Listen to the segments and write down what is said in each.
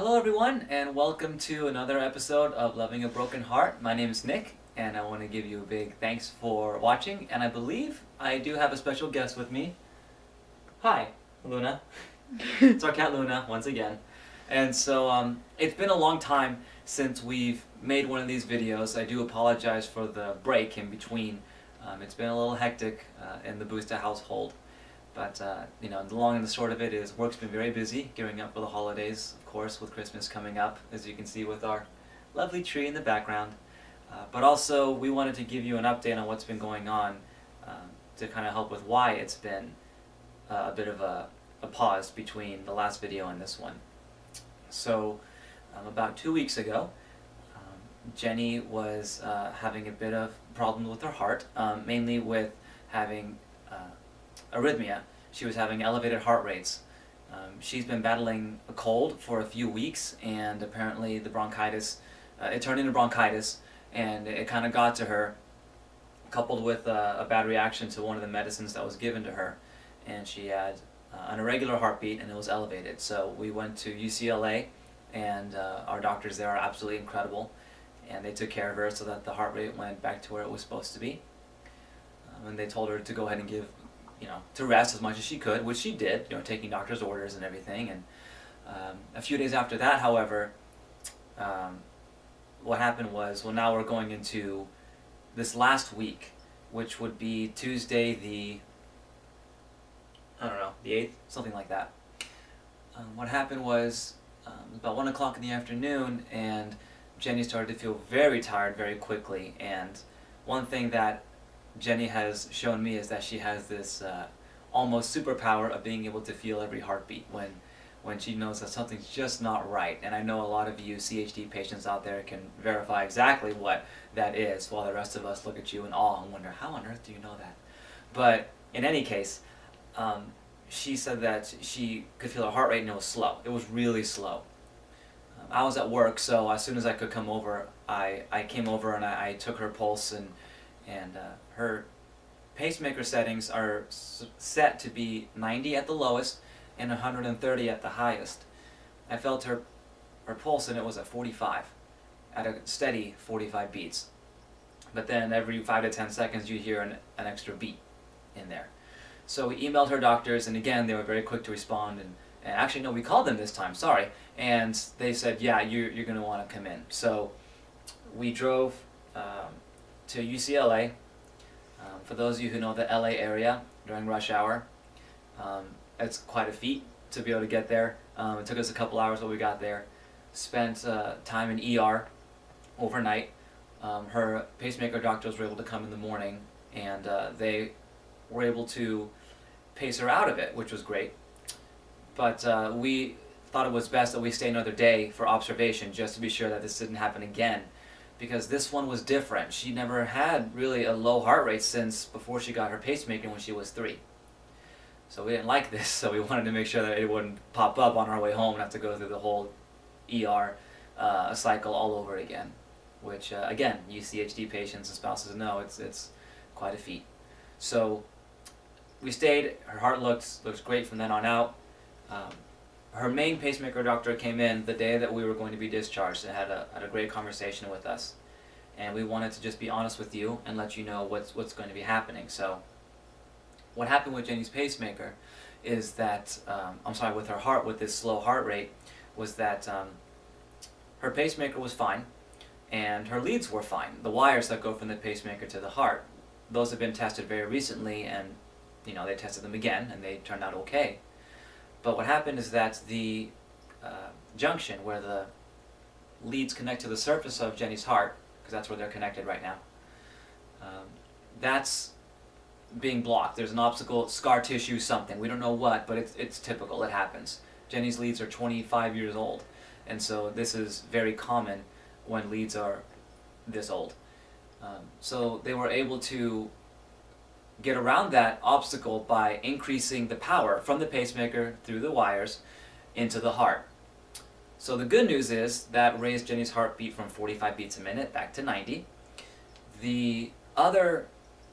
Hello everyone, and welcome to another episode of Loving a Broken Heart. My name is Nick, and I want to give you a big thanks for watching, and I believe I do have a special guest with me. Hi, Luna. It's our cat Luna, once again. And so, it's been a long time since we've made one of these videos. I do apologize for the break in between. It's been a little hectic in the Busta household. But, the long and the short of it is work's been very busy, gearing up for the holidays, of course, with Christmas coming up, as you can see with our lovely tree in the background. But also, we wanted to give you an update on what's been going on to kind of help with why it's been a bit of a pause between the last video and this one. So, about 2 weeks ago, Jenny was having a bit of problems with her heart, mainly with having arrhythmia. She was having elevated heart rates. She's been battling a cold for a few weeks, and apparently the bronchitis, it turned into bronchitis, and it kind of got to her, coupled with a bad reaction to one of the medicines that was given to her, and she had an irregular heartbeat, and it was elevated. So we went to UCLA, and our doctors there are absolutely incredible, and they took care of her so that the heart rate went back to where it was supposed to be. And they told her to go ahead and give, to rest as much as she could, which she did, taking doctor's orders and everything. And a few days after that, however, what happened was, now we're going into this last week, which would be Tuesday the 8th, something like that. What happened was, about 1 o'clock in the afternoon, and Jenny started to feel very tired very quickly. And one thing that Jenny has shown me is that she has this almost superpower of being able to feel every heartbeat when she knows that something's just not right. And I know a lot of you CHD patients out there can verify exactly what that is, while the rest of us look at you in awe and wonder, how on earth do you know that? But in any case, she said that she could feel her heart rate and it was slow. It was really slow. I was at work, so as soon as I could come over, I came over and I took her pulse, and her pacemaker settings are set to be 90 at the lowest and 130 at the highest. I felt her pulse, and it was at 45, at a steady 45 beats. But then every 5 to 10 seconds you hear an extra beat in there. So we emailed her doctors, and again they were very quick to respond, and actually no, we called them this time, sorry, and they said, yeah, you're going to want to come in. So we drove to UCLA. For those of you who know the LA area during rush hour, it's quite a feat to be able to get there. It took us a couple hours when we got there. Spent time in ER overnight. Her pacemaker doctors were able to come in the morning, and they were able to pace her out of it, which was great. But we thought it was best that we stay another day for observation, just to be sure that this didn't happen again, because this one was different. She never had really a low heart rate since before she got her pacemaker when she was 3. So we didn't like this, so we wanted to make sure that it wouldn't pop up on our way home and have to go through the whole ER cycle all over again, which again, you CHD patients and spouses know it's quite a feat. So we stayed. Her heart looks great from then on out. Her main pacemaker doctor came in the day that we were going to be discharged and had a great conversation with us. And we wanted to just be honest with you and let you know what's going to be happening. So what happened with Jenny's pacemaker is that, with her heart, with this slow heart rate, was that her pacemaker was fine and her leads were fine. The wires that go from the pacemaker to the heart, those have been tested very recently, and they tested them again and they turned out okay. But what happened is that the junction where the leads connect to the surface of Jenny's heart, because that's where they're connected right now, that's being blocked. There's an obstacle, scar tissue, something. We don't know what, but it's typical. It happens. Jenny's leads are 25 years old, and so this is very common when leads are this old. So they were able to get around that obstacle by increasing the power from the pacemaker through the wires into the heart. So the good news is that raised Jenny's heartbeat from 45 beats a minute back to 90. The other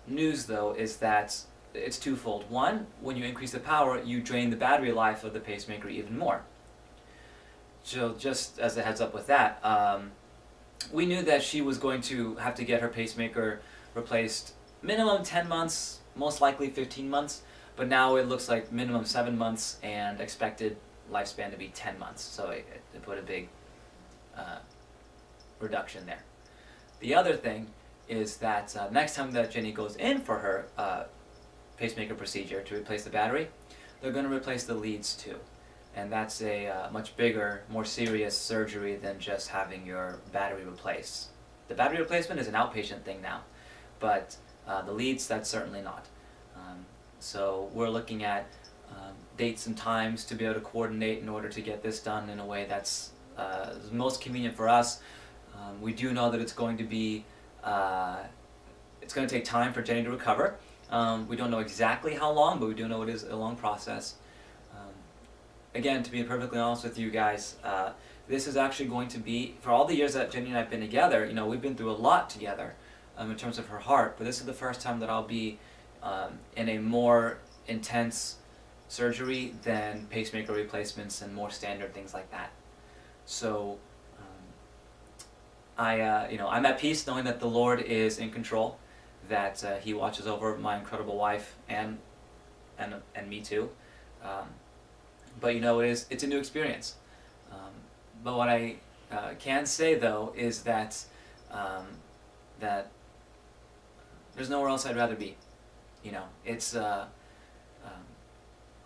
news, though, is that it's twofold. One, when you increase the power, you drain the battery life of the pacemaker even more. So just as a heads up with that, we knew that she was going to have to get her pacemaker replaced minimum 10 months, most likely 15 months, but now it looks like minimum 7 months and expected lifespan to be 10 months. So it put a big reduction there. The other thing is that next time that Jeni goes in for her pacemaker procedure to replace the battery, they're going to replace the leads too. And that's a much bigger, more serious surgery than just having your battery replaced. The battery replacement is an outpatient thing now, but the leads, that's certainly not. So we're looking at dates and times to be able to coordinate in order to get this done in a way that's most convenient for us. We do know that it's going to be, it's going to take time for Jeni to recover. We don't know exactly how long, but we do know it is a long process. Again, to be perfectly honest with you guys, this is actually going to be, for all the years that Jeni and I have been together, you know, we've been through a lot together in terms of her heart, but this is the first time that I'll be in a more intense surgery than pacemaker replacements and more standard things like that. So I'm at peace knowing that the Lord is in control, that He watches over my incredible wife and me too. But you know, it's a new experience. But what I can say though is that that there's nowhere else I'd rather be. You know, it's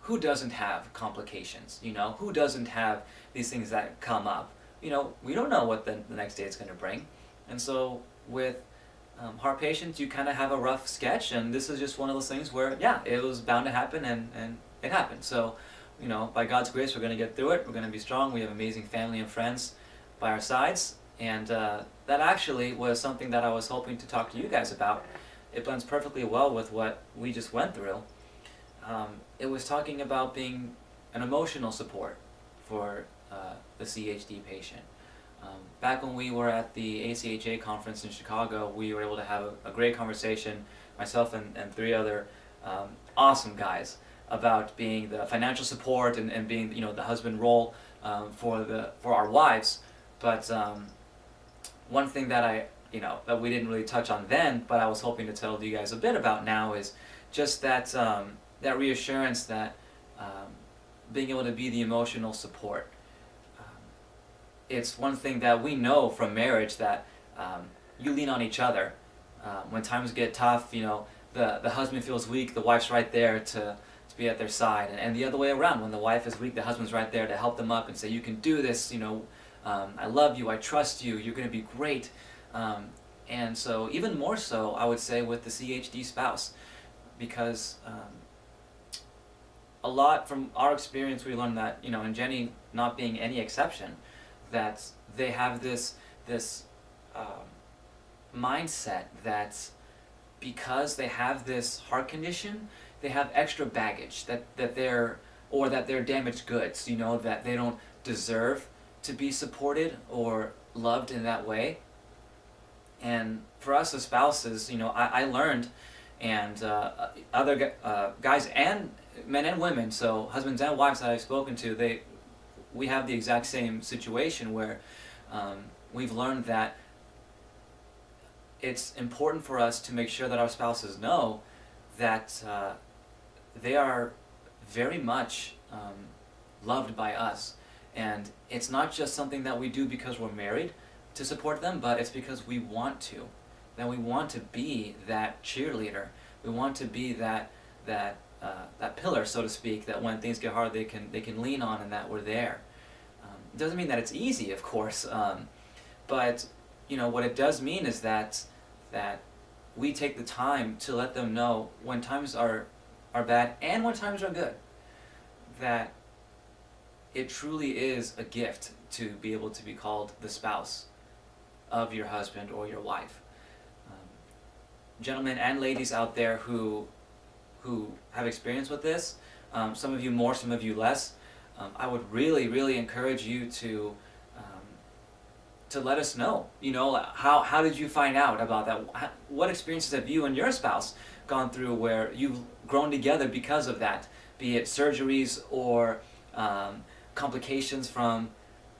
who doesn't have complications? You know, who doesn't have these things that come up? You know, we don't know what the next day is going to bring, and so with heart patients, you kind of have a rough sketch, and this is just one of those things where, yeah, it was bound to happen, and it happened. So, you know, by God's grace, we're going to get through it. We're going to be strong. We have amazing family and friends by our sides, and that actually was something that I was hoping to talk to you guys about. It blends perfectly well with what we just went through. It was talking about being an emotional support for the CHD patient. Back when we were at the ACHA conference in Chicago, we were able to have a great conversation, myself and 3 other awesome guys, about being the financial support and being, you know, the husband role for our wives. But one thing that that we didn't really touch on then, but I was hoping to tell you guys a bit about now, is just that that reassurance that being able to be the emotional support. It's one thing that we know from marriage, that you lean on each other. When times get tough, you know, the husband feels weak, the wife's right there to be at their side, and the other way around. When the wife is weak, the husband's right there to help them up and say, you can do this, you know, I love you, I trust you, you're going to be great. And so even more so, I would say, with the CHD spouse, because a lot from our experience, we learned that, you know, and Jeni not being any exception, that they have this mindset that because they have this heart condition, they have extra baggage, that they're damaged goods, you know, that they don't deserve to be supported or loved in that way. And for us as spouses, you know, I learned, and other guys and men and women, so husbands and wives that I've spoken to, we have the exact same situation where we've learned that it's important for us to make sure that our spouses know that they are very much loved by us. And it's not just something that we do because we're married to support them, but it's because we want to. That we want to be that cheerleader. We want to be that pillar, so to speak, that when things get hard, they can lean on, and that we're there. It doesn't mean that it's easy, of course, but you know what it does mean is that we take the time to let them know when times are bad and when times are good. That it truly is a gift to be able to be called the spouse of your husband or your wife. Gentlemen and ladies out there who have experience with this, some of you more, some of you less, I would really, really encourage you to let us know. You know, how did you find out about that? What experiences have you and your spouse gone through where you've grown together because of that? Be it surgeries or complications from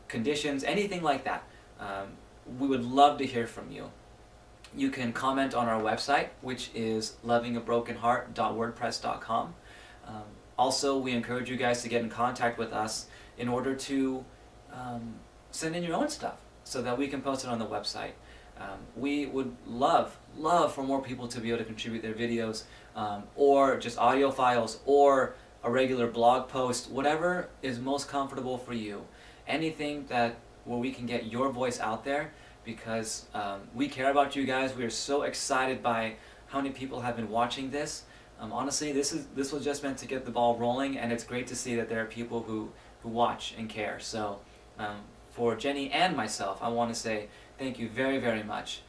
conditions, anything like that. We would love to hear from you. You can comment on our website, which is lovingabrokenheart.wordpress.com. Also, we encourage you guys to get in contact with us in order to send in your own stuff so that we can post it on the website. We would love for more people to be able to contribute their videos, or just audio files, or a regular blog post, whatever is most comfortable for you. Anything where we can get your voice out there, because we care about you guys. We are so excited by how many people have been watching this. Honestly, this was just meant to get the ball rolling, and it's great to see that there are people who watch and care. So for Jeni and myself, I want to say thank you very, very much.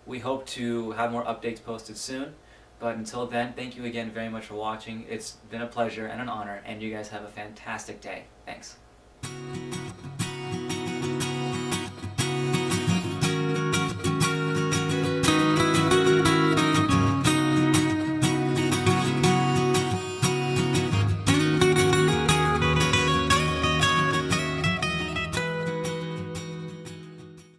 We hope to have more updates posted soon, but until then, thank you again very much for watching. It's been a pleasure and an honor, and you guys have a fantastic day. Thanks.